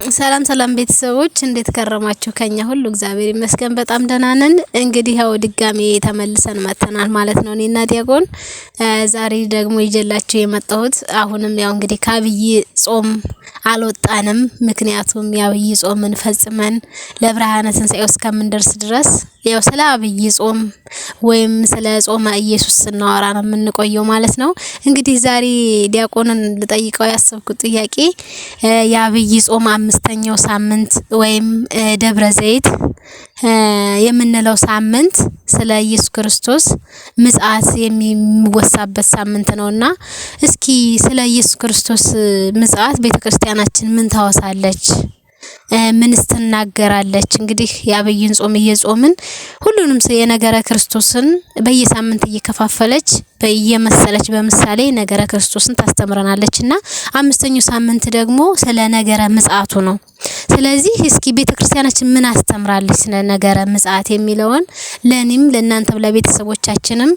ሰላም ሰላም ቤተሰቦች እንዴት ከረማችሁ? ከኛ ሁሉ እግዚአብሔር ይመስገን በጣም ደህና ነን። እንግዲህ ያው ድጋሜ ተመልሰን መተናል ማለት ነው እኔና ዲያቆን። ዛሬ ደግሞ ይጀላችሁ የመጣሁት አሁንም ያው እንግዲህ ከአብይ ጾም አልወጣንም። ምክንያቱም የአብይ ጾምን ፈጽመን ለብርሃነ ትንሣኤው እስከምንደርስ ድረስ ያው ስለ አብይ ጾም ወይም ስለ ጾመ ኢየሱስ ስናወራ ነው የምንቆየው ማለት ነው። እንግዲህ ዛሬ ዲያቆንን ልጠይቀው ያሰብኩት ጥያቄ የአብይ ጾም አምስተኛው ሳምንት ወይም ደብረ ዘይት የምንለው ሳምንት ስለ ኢየሱስ ክርስቶስ ምጽአት የሚወሳበት ሳምንት ነውና እስኪ ስለ ኢየሱስ ክርስቶስ ምጽአት ቤተክርስቲያናችን ምን ታወሳለች? ምንስ ትናገራለች? እንግዲህ የአብይን ጾም እየጾምን ሁሉንም የነገረ ክርስቶስን በየሳምንት እየከፋፈለች በየመሰለች በምሳሌ ነገረ ክርስቶስን ታስተምረናለችና አምስተኛው ሳምንት ደግሞ ስለ ነገረ ምጽአቱ ነው። ስለዚህ እስኪ ቤተክርስቲያናችን ምን አስተምራለች ስለ ነገረ ምጽአት የሚለውን ለኔም ለእናንተም ለቤተሰቦቻችንም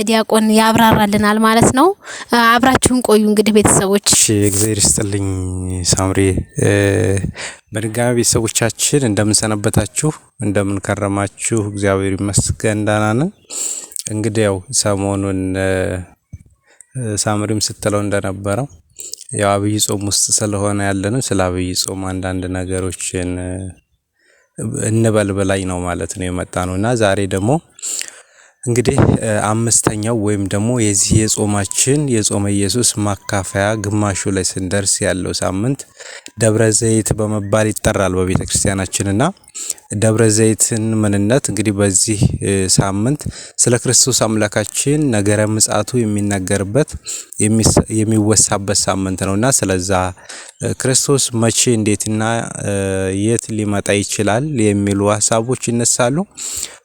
ዲያቆን ያብራራልናል ማለት ነው። አብራችሁን ቆዩ እንግዲህ ቤተሰቦች። እሺ እግዚአብሔር ይስጥልኝ ሳምሪ። በድጋሚ ቤተሰቦቻችን እንደምን ሰነበታችሁ? እንደምን ከረማችሁ? እግዚአብሔር ይመስገን ደህና ነን። እንግዲህ ያው ሰሞኑን ሳምሪም ስትለው እንደነበረው ያው አብይ ጾም ውስጥ ስለሆነ ያለነው ስለ አብይ ጾም አንዳንድ ነገሮችን እንበልበላይ ነው ማለት ነው የመጣነውና ዛሬ ደግሞ እንግዲህ አምስተኛው ወይም ደግሞ የዚህ የጾማችን የጾመ ኢየሱስ ማካፈያ ግማሹ ላይ ስንደርስ ያለው ሳምንት ደብረ ዘይት በመባል ይጠራል በቤተክርስቲያናችንና ደብረ ዘይትን ምንነት እንግዲህ በዚህ ሳምንት ስለ ክርስቶስ አምላካችን ነገረ ምጽአቱ የሚነገርበት የሚወሳበት ሳምንት ነውና ስለዛ ክርስቶስ መቼ እንዴትና የት ሊመጣ ይችላል የሚሉ ሐሳቦች ይነሳሉ።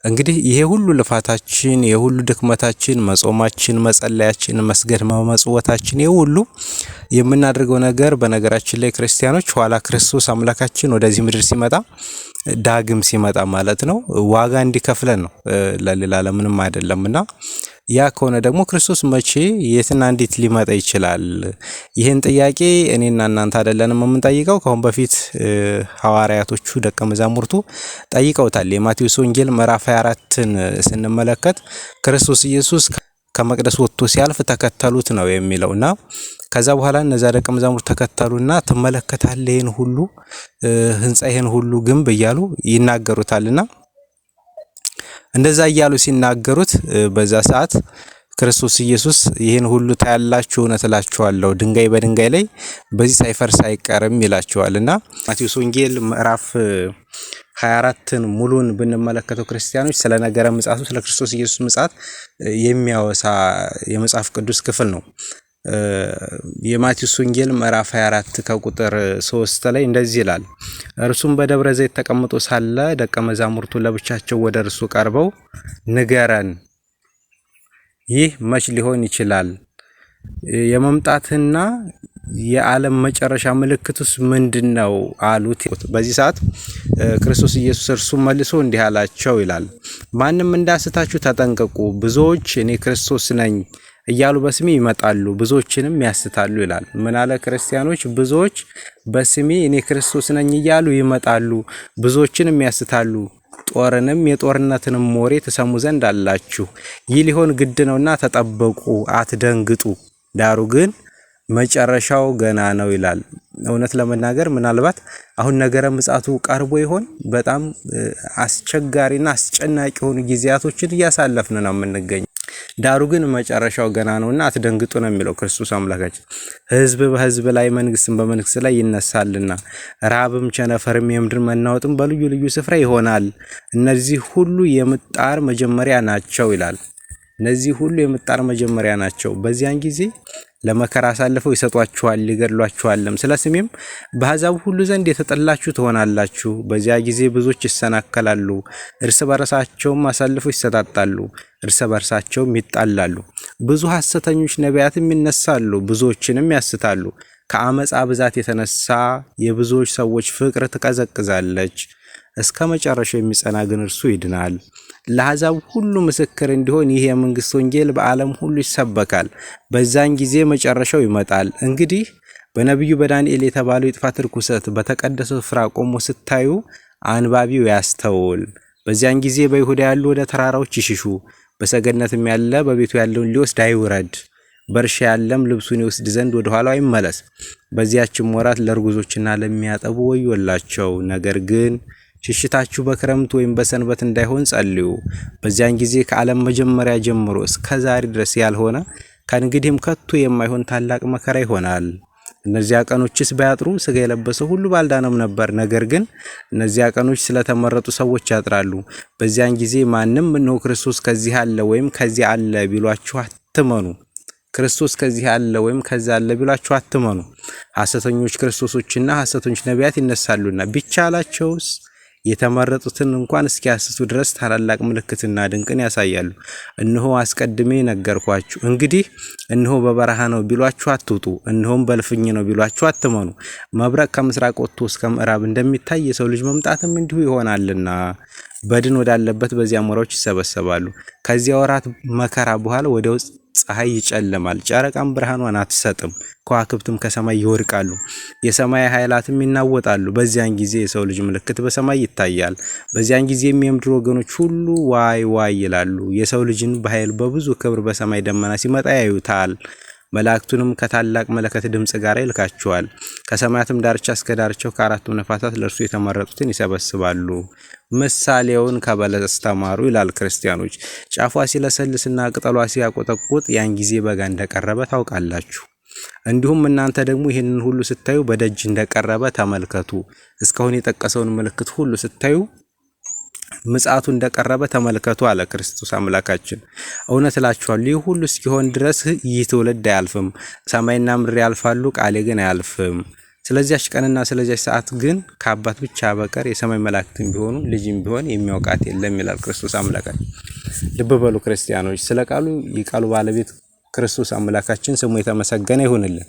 እንግዲህ ይሄ ሁሉ ልፋታችን የሁሉ ድክመታችን መጾማችን መጸለያችን መስገድ መመጽወታችን ይሄ ሁሉ የምናደርገው ነገር በነገራችን ላይ ክርስቲያኖች ኋላ ክርስቶስ አምላካችን ወደዚህ ምድር ሲመጣ ዳግም ሲመጣ ማለት ነው ዋጋ እንዲከፍለን ነው ለሌላ ለምንም አይደለምና ያ ከሆነ ደግሞ ክርስቶስ መቼ የትና እንዴት ሊመጣ ይችላል? ይሄን ጥያቄ እኔና እናንተ አይደለንም የምንጠይቀው። ከአሁን በፊት ሐዋርያቶቹ ደቀ መዛሙርቱ ጠይቀውታል። የማቴዎስ ወንጌል ምዕራፍ 24ን ስንመለከት ክርስቶስ ኢየሱስ ከመቅደስ ወጥቶ ሲያልፍ ተከተሉት ነው የሚለውና ከዛ በኋላ እነዛ ደቀ መዛሙርት ተከተሉና ተመለከታለህ ይሄን ሁሉ ህንጻ ይሄን ሁሉ ግንብ እያሉ ይናገሩታልና እንደዛ እያሉ ሲናገሩት በዛ ሰዓት ክርስቶስ ኢየሱስ ይሄን ሁሉ ታያላችሁ እውነት እላችኋለሁ ድንጋይ በድንጋይ ላይ በዚህ ሳይፈርስ አይቀርም ይላቸዋልና ማቴዎስ ወንጌል ምዕራፍ 24ን ሙሉን ብንመለከተው ክርስቲያኖች ስለ ነገረ ምጽአቱ ስለ ክርስቶስ ኢየሱስ ምጽአት የሚያወሳ የመጽሐፍ ቅዱስ ክፍል ነው። የማቴዎስ ወንጌል ምዕራፍ 24 ከቁጥር 3 ላይ እንደዚህ ይላል። እርሱም በደብረ ዘይት ተቀምጦ ሳለ ደቀ መዛሙርቱ ለብቻቸው ወደ እርሱ ቀርበው ንገረን፣ ይህ መች ሊሆን ይችላል? የመምጣትና የዓለም መጨረሻ ምልክቱስ ምንድነው አሉት። በዚህ ሰዓት ክርስቶስ ኢየሱስ እርሱ መልሶ እንዲህ አላቸው ይላል። ማንም እንዳስታችሁ ተጠንቀቁ፣ ብዙዎች እኔ ክርስቶስ ነኝ እያሉ በስሜ ይመጣሉ ብዙዎችንም ያስታሉ ይላል። ምን አለ? ክርስቲያኖች ብዙዎች በስሜ እኔ ክርስቶስ ነኝ እያሉ ይመጣሉ ብዙዎችንም ያስታሉ። ጦርንም የጦርነትንም ወሬ ተሰሙ ዘንድ አላችሁ። ይህ ሊሆን ግድ ነውና ተጠበቁ፣ አትደንግጡ። ዳሩ ግን መጨረሻው ገና ነው ይላል። እውነት ለመናገር ምናልባት አሁን ነገረ ምጽአቱ ቀርቦ ይሆን? በጣም አስቸጋሪና አስጨናቂ የሆኑ ጊዜያቶችን እያሳለፍን ነው የምንገኘው። ዳሩ ግን መጨረሻው ገና ነውና አትደንግጡ ነው የሚለው ክርስቶስ አምላካችን። ህዝብ በህዝብ ላይ መንግስትም በመንግስት ላይ ይነሳልና ራብም ቸነፈርም የምድር መናወጥም በልዩ ልዩ ስፍራ ይሆናል። እነዚህ ሁሉ የምጣር መጀመሪያ ናቸው ይላል። እነዚህ ሁሉ የምጣር መጀመሪያ ናቸው። በዚያን ጊዜ ለመከራ አሳልፈው ይሰጧችኋል፣ ይገድሏችኋልም። ስለ ስሜም በአሕዛብ ሁሉ ዘንድ የተጠላችሁ ትሆናላችሁ። በዚያ ጊዜ ብዙዎች ይሰናከላሉ፣ እርስ በርሳቸውም አሳልፈው ይሰጣጣሉ፣ እርስ በርሳቸውም ይጣላሉ። ብዙ ሐሰተኞች ነቢያትም ይነሳሉ፣ ብዙዎችንም ያስታሉ። ከአመፃ ብዛት የተነሳ የብዙዎች ሰዎች ፍቅር ትቀዘቅዛለች። እስከ መጨረሻው የሚጸና ግን እርሱ ይድናል። ለአሕዛብ ሁሉ ምስክር እንዲሆን ይህ የመንግስት ወንጌል በዓለም ሁሉ ይሰበካል። በዛን ጊዜ መጨረሻው ይመጣል። እንግዲህ በነቢዩ በዳንኤል የተባለው የጥፋት ርኩሰት በተቀደሰው ስፍራ ቆሞ ስታዩ አንባቢው ያስተውል። በዚያን ጊዜ በይሁዳ ያሉ ወደ ተራራዎች ይሽሹ፣ በሰገነትም ያለ በቤቱ ያለውን ሊወስድ አይውረድ፣ በእርሻ ያለም ልብሱን ይወስድ ዘንድ ወደ ኋላው አይመለስ። በዚያችም ወራት ለርጉዞችና ለሚያጠቡ ወዮላቸው። ነገር ግን ሽሽታችሁ በክረምት ወይም በሰንበት እንዳይሆን ጸልዩ። በዚያን ጊዜ ከዓለም መጀመሪያ ጀምሮ እስከ ዛሬ ድረስ ያልሆነ ከእንግዲህም ከቶ የማይሆን ታላቅ መከራ ይሆናል። እነዚያ ቀኖችስ ባያጥሩ ሥጋ የለበሰ ሁሉ ባልዳነም ነበር። ነገር ግን እነዚያ ቀኖች ስለተመረጡ ሰዎች ያጥራሉ። በዚያን ጊዜ ማንም እነሆ ክርስቶስ ከዚህ አለ ወይም ከዚህ አለ ቢሏችሁ አትመኑ። ክርስቶስ ከዚህ አለ ወይም ከዚያ አለ ቢሏችሁ አትመኑ። ሐሰተኞች ክርስቶሶችና ሐሰተኞች ነቢያት ይነሳሉና ቢቻላቸውስ የተመረጡትን እንኳን እስኪያስቱ ድረስ ታላላቅ ምልክትና ድንቅን ያሳያሉ። እነሆ አስቀድሜ ነገርኳችሁ። እንግዲህ እነሆ በበረሃ ነው ቢሏችሁ አትውጡ፣ እነሆም በልፍኝ ነው ቢሏችሁ አትመኑ። መብረቅ ከምስራቅ ወጥቶ እስከ ምዕራብ እንደሚታይ የሰው ልጅ መምጣትም እንዲሁ ይሆናልና። በድን ወዳለበት በዚያ አሞራዎች ይሰበሰባሉ። ከዚያ ወራት መከራ በኋላ ወደ ውስጥ ፀሐይ ይጨልማል፣ ጨረቃም ብርሃኗን አትሰጥም፣ ከዋክብትም ከሰማይ ይወድቃሉ፣ የሰማይ ኃይላትም ይናወጣሉ። በዚያን ጊዜ የሰው ልጅ ምልክት በሰማይ ይታያል። በዚያን ጊዜም የምድር ወገኖች ሁሉ ዋይ ዋይ ይላሉ። የሰው ልጅን በኃይል በብዙ ክብር በሰማይ ደመና ሲመጣ ያዩታል። መላእክቱንም ከታላቅ መለከት ድምጽ ጋር ይልካቸዋል። ከሰማያትም ዳርቻ እስከ ዳርቻው ከአራቱም ነፋሳት ለእርሱ የተመረጡትን ይሰበስባሉ። ምሳሌውን ከበለስ ተማሩ ይላል ክርስቲያኖች። ጫፏ ሲለሰልስና ቅጠሏ ሲያቆጠቁጥ ያን ጊዜ በጋ እንደቀረበ ታውቃላችሁ። እንዲሁም እናንተ ደግሞ ይህንን ሁሉ ስታዩ በደጅ እንደቀረበ ተመልከቱ። እስካሁን የጠቀሰውን ምልክት ሁሉ ስታዩ ምጽአቱ እንደቀረበ ተመልከቱ አለ ክርስቶስ አምላካችን። እውነት እላችኋለሁ ይህ ሁሉ እስኪሆን ድረስ ይህ ትውልድ አያልፍም። ሰማይና ምድር ያልፋሉ፣ ቃሌ ግን አያልፍም። ስለዚያች ቀንና ስለዚያች ሰዓት ግን ከአባት ብቻ በቀር የሰማይ መላእክትም ቢሆኑ ልጅም ቢሆን የሚያውቃት የለም ይላል ክርስቶስ አምላካችን። ልብ በሉ ክርስቲያኖች፣ ስለ ቃሉ የቃሉ ባለቤት ክርስቶስ አምላካችን ስሙ የተመሰገነ ይሁንልን።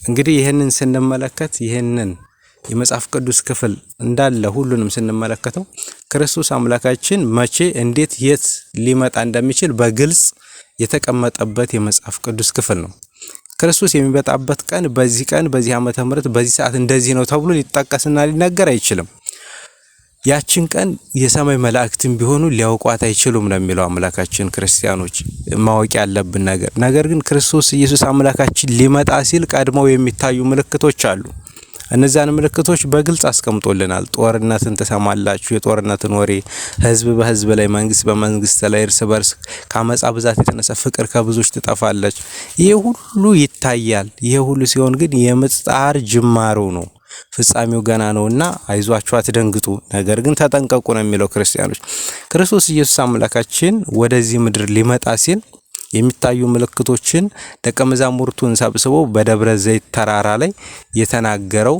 እንግዲህ ይህንን ስንመለከት ይህንን የመጽሐፍ ቅዱስ ክፍል እንዳለ ሁሉንም ስንመለከተው ክርስቶስ አምላካችን መቼ፣ እንዴት፣ የት ሊመጣ እንደሚችል በግልጽ የተቀመጠበት የመጽሐፍ ቅዱስ ክፍል ነው። ክርስቶስ የሚመጣበት ቀን በዚህ ዓመተ ምህረት በዚህ ሰዓት እንደዚህ ነው ተብሎ ሊጠቀስና ሊነገር አይችልም። ያችን ቀን የሰማይ መላእክትም ቢሆኑ ሊያውቋት አይችሉም ነው የሚለው አምላካችን። ክርስቲያኖች ማወቅ ያለብን ነገር ግን ክርስቶስ ኢየሱስ አምላካችን ሊመጣ ሲል ቀድመው የሚታዩ ምልክቶች አሉ። እነዚያን ምልክቶች በግልጽ አስቀምጦልናል። ጦርነትን ትሰማላችሁ፣ የጦርነትን ወሬ፣ ህዝብ በህዝብ ላይ፣ መንግስት በመንግስት ላይ እርስ በርስ ከአመጻ ብዛት የተነሳ ፍቅር ከብዙዎች ትጠፋለች። ይሄ ሁሉ ይታያል። ይሄ ሁሉ ሲሆን ግን የምጽአር ጅማሮ ነው፣ ፍጻሜው ገና ነውና አይዟችሁ አትደንግጡ፣ ነገር ግን ተጠንቀቁ ነው የሚለው ክርስቲያኖች። ክርስቶስ ኢየሱስ አምላካችን ወደዚህ ምድር ሊመጣ ሲል የሚታዩ ምልክቶችን ደቀ መዛሙርቱን ሰብስቦ በደብረ ዘይት ተራራ ላይ የተናገረው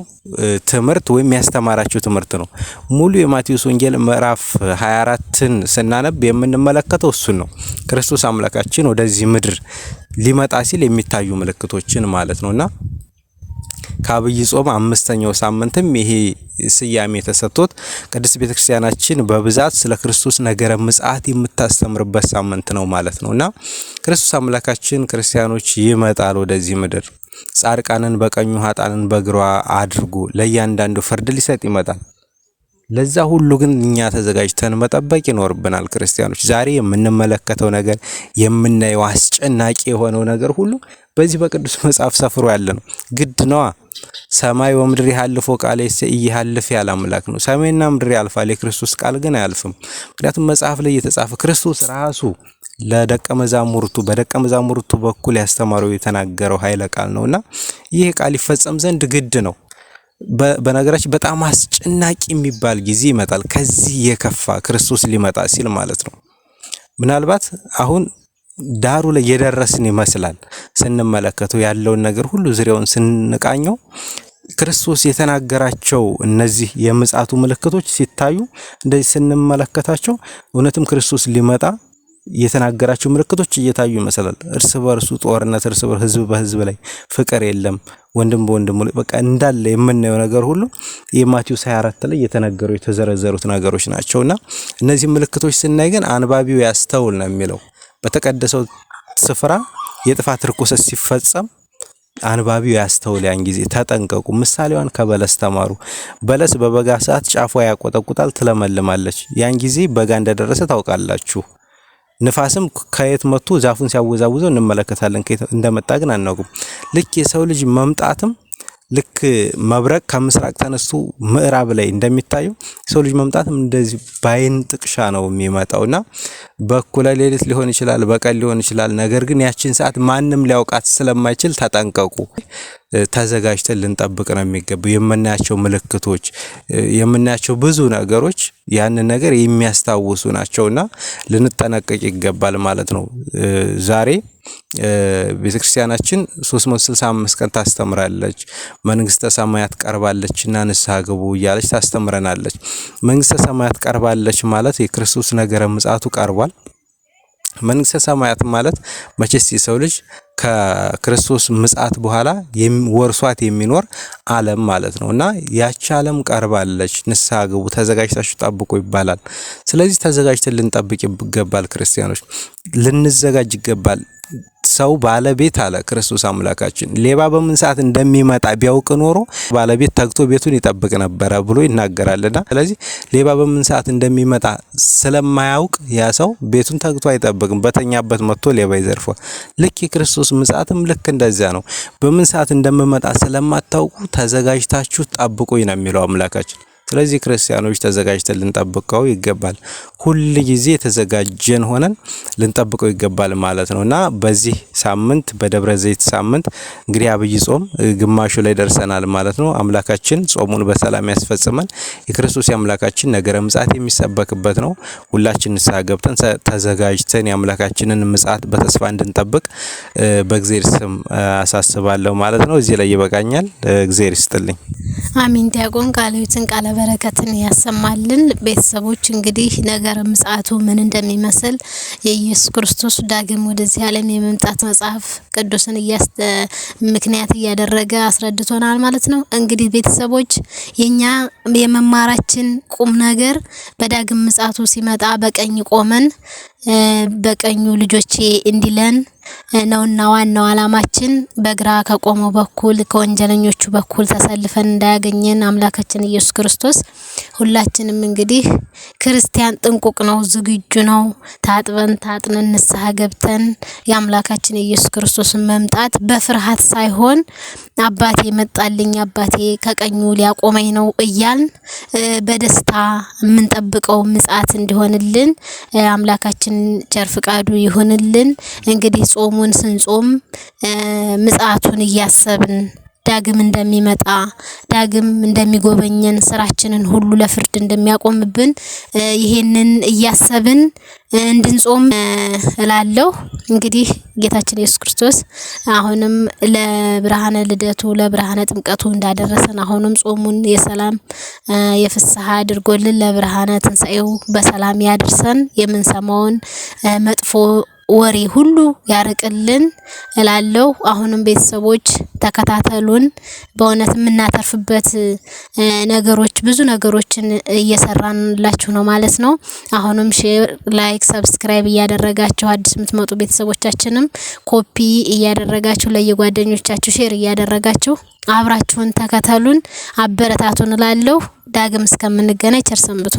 ትምህርት ወይም ያስተማራቸው ትምህርት ነው። ሙሉ የማቴዎስ ወንጌል ምዕራፍ 24ን ስናነብ የምንመለከተው እሱን ነው። ክርስቶስ አምላካችን ወደዚህ ምድር ሊመጣ ሲል የሚታዩ ምልክቶችን ማለት ነውና ከአብይ ጾም 5ኛው ሳምንትም ይሄ ስያሜ ተሰጥቶት ቅድስት ቤተክርስቲያናችን በብዛት ስለ ክርስቶስ ነገረ ምጽአት የምታስተምርበት ሳምንት ነው ማለት ነውና ክርስቶስ አምላካችን ክርስቲያኖች ይመጣል ወደዚህ ምድር። ጻድቃንን በቀኙ ኃጥአንን በግሯ አድርጎ ለእያንዳንዱ ፍርድ ሊሰጥ ይመጣል። ለዛ ሁሉ ግን እኛ ተዘጋጅተን መጠበቅ ይኖርብናል ክርስቲያኖች። ዛሬ የምንመለከተው ነገር፣ የምናየው አስጨናቂ የሆነው ነገር ሁሉ በዚህ በቅዱስ መጽሐፍ ሰፍሮ ያለ ነው። ግድ ነዋ። ሰማይ ወምድር ያልፎ ቃል ይያልፍ ያለ አምላክ ነው። ሰማይና ምድር ያልፋል፣ የክርስቶስ ቃል ግን አያልፍም። ምክንያቱም መጽሐፍ ላይ የተጻፈ ክርስቶስ ራሱ ለደቀ መዛሙርቱ በደቀ መዛሙርቱ በኩል ያስተማረው የተናገረው ኃይለ ቃል ነውና ይህ ቃል ይፈጸም ዘንድ ግድ ነው። በነገራችን በጣም አስጨናቂ የሚባል ጊዜ ይመጣል፣ ከዚህ የከፋ ክርስቶስ ሊመጣ ሲል ማለት ነው። ምናልባት አሁን ዳሩ ላይ የደረስን ይመስላል ስንመለከተው ያለውን ነገር ሁሉ ዙሪያውን ስንቃኘው ክርስቶስ የተናገራቸው እነዚህ የምጽአቱ ምልክቶች ሲታዩ እንደዚህ ስንመለከታቸው እውነትም ክርስቶስ ሊመጣ የተናገራቸው ምልክቶች እየታዩ ይመስላል። እርስ በርሱ ጦርነት፣ እርስ በርሱ ህዝብ በህዝብ ላይ ፍቅር የለም፣ ወንድም በወንድሙ ላይ በቃ እንዳለ የምናየው ነገር ሁሉ የማቴዎስ 24 ላይ የተነገሩ የተዘረዘሩት ነገሮች ናቸውና እነዚህ ምልክቶች ስናይ ግን አንባቢው ያስተውል ነው የሚለው። በተቀደሰው ስፍራ የጥፋት ርኩሰት ሲፈጸም አንባቢው ያስተውል። ያን ጊዜ ተጠንቀቁ። ምሳሌዋን ከበለስ ተማሩ። በለስ በበጋ ሰዓት ጫፏ ያቆጠቁጣል፣ ትለመልማለች። ያን ጊዜ በጋ እንደደረሰ ታውቃላችሁ። ንፋስም ከየት መጥቶ ዛፉን ሲያወዛውዘው እንመለከታለን፣ ከየት እንደመጣ ግን አናውቅም። ልክ የሰው ልጅ መምጣትም ልክ መብረቅ ከምስራቅ ተነስቶ ምዕራብ ላይ እንደሚታየው ሰው ልጅ መምጣትም እንደዚህ ባይን ጥቅሻ ነው የሚመጣውና በኩለ ሌሊት ሊሆን ይችላል፣ በቀን ሊሆን ይችላል። ነገር ግን ያችን ሰዓት ማንም ሊያውቃት ስለማይችል ተጠንቀቁ። ተዘጋጅተን ልንጠብቅ ነው የሚገባው። የምናያቸው ምልክቶች፣ የምናያቸው ብዙ ነገሮች ያንን ነገር የሚያስታውሱ ናቸውና ልንጠነቀቅ ይገባል ማለት ነው። ዛሬ ቤተክርስቲያናችን 365 ቀን ታስተምራለች። መንግስተ ሰማያት ቀርባለችና ንስሐ ግቡ እያለች ታስተምረናለች። መንግስተ ሰማያት ቀርባለች ማለት የክርስቶስ ነገረ ምጽአቱ ቀርቧል። መንግስተ ሰማያት ማለት መቼስ የሰው ልጅ ከክርስቶስ ምጽአት በኋላ ወርሷት የሚኖር ዓለም ማለት ነውና ያቺ ዓለም ቀርባለች፣ ንስሐ ግቡ፣ ተዘጋጅታችሁ ጠብቁ ይባላል። ስለዚህ ተዘጋጅተን ልንጠብቅ ይገባል። ክርስቲያኖች ልንዘጋጅ ይገባል። ሰው ባለቤት አለ ክርስቶስ አምላካችን ሌባ በምን ሰዓት እንደሚመጣ ቢያውቅ ኖሮ ባለቤት ተግቶ ቤቱን ይጠብቅ ነበር ብሎ ይናገራልና ስለዚህ ሌባ በምን ሰዓት እንደሚመጣ ስለማያውቅ ያ ሰው ቤቱን ተግቶ አይጠብቅም። በተኛበት መጥቶ ሌባ ይዘርፋል። ልክ የክርስቶስ ምጽአትም ልክ እንደዚያ ነው። በምን ሰዓት እንደምመጣ ስለማታውቁ ተዘጋጅታችሁ ጠብቁኝ ነው የሚለው አምላካችን። ስለዚህ ክርስቲያኖች ተዘጋጅተን ልንጠብቀው ይገባል። ሁል ጊዜ ተዘጋጀን ሆነን ልንጠብቀው ይገባል ማለት ነውና በዚህ ሳምንት በደብረ ዘይት ሳምንት እንግዲህ አብይ ጾም ግማሹ ላይ ደርሰናል ማለት ነው። አምላካችን ጾሙን በሰላም ያስፈጽመን። የክርስቶስ የአምላካችን ነገረ ምጽአት የሚሰበክበት ነው። ሁላችን ንስሐ ገብተን ተዘጋጅተን የአምላካችንን ምጽአት በተስፋ እንድንጠብቅ በእግዚአብሔር ስም አሳስባለሁ ማለት ነው። እዚህ ላይ ይበቃኛል። እግዚአብሔር ይስጥልኝ። አሚን። ዲያቆን ቃልዩትን ቃለ በረከትን ያሰማልን። ቤተሰቦች እንግዲህ ነገረ ምጽአቱ ምን እንደሚመስል የኢየሱስ ክርስቶስ ዳግም ወደዚህ ዓለም የመምጣት መጽሐፍ ቅዱስን ምክንያት እያደረገ አስረድቶናል ማለት ነው። እንግዲህ ቤተሰቦች የኛ የመማራችን ቁም ነገር በዳግም ምጽአቱ ሲመጣ በቀኝ ቆመን በቀኙ ልጆቼ እንዲለን ነውና ዋናው አላማችን በግራ ከቆመው በኩል ከወንጀለኞቹ በኩል ተሰልፈን እንዳያገኘን አምላካችን ኢየሱስ ክርስቶስ ሁላችንም እንግዲህ ክርስቲያን ጥንቁቅ ነው፣ ዝግጁ ነው። ታጥነን ንስሐ ገብተን የአምላካችን ኢየሱስ ክርስቶስን መምጣት በፍርሃት ሳይሆን አባቴ መጣልኝ፣ አባቴ ከቀኙ ሊያቆመኝ ነው እያልን በደስታ የምንጠብቀው ምጽአት እንዲሆንልን አምላካችን ቸር ፍቃዱ ይሁንልን። እንግዲህ ጾሙን ስንጾም ምጽአቱን እያሰብን ዳግም እንደሚመጣ ዳግም እንደሚጎበኘን ስራችንን ሁሉ ለፍርድ እንደሚያቆምብን ይሄንን እያሰብን እንድንጾም እላለሁ። እንግዲህ ጌታችን ኢየሱስ ክርስቶስ አሁንም ለብርሃነ ልደቱ ለብርሃነ ጥምቀቱ እንዳደረሰን አሁንም ጾሙን የሰላም የፍስሐ አድርጎልን ለብርሃነ ትንሣኤው በሰላም ያድርሰን። የምንሰማውን መጥፎ ወሬ ሁሉ ያርቅልን እላለሁ። አሁንም ቤተሰቦች ተከታተሉን። በእውነት የምናተርፍበት ነገሮች ብዙ ነገሮችን እየሰራንላችሁ ነው ማለት ነው። አሁንም ሼር፣ ላይክ፣ ሰብስክራይብ እያደረጋችሁ አዲስ የምትመጡ ቤተሰቦቻችንም ኮፒ እያደረጋችሁ ለየጓደኞቻችሁ ሼር እያደረጋችሁ አብራችሁን ተከተሉን፣ አበረታቱን እላለሁ። ዳግም እስከምንገናኝ ቸር ሰንብቱ።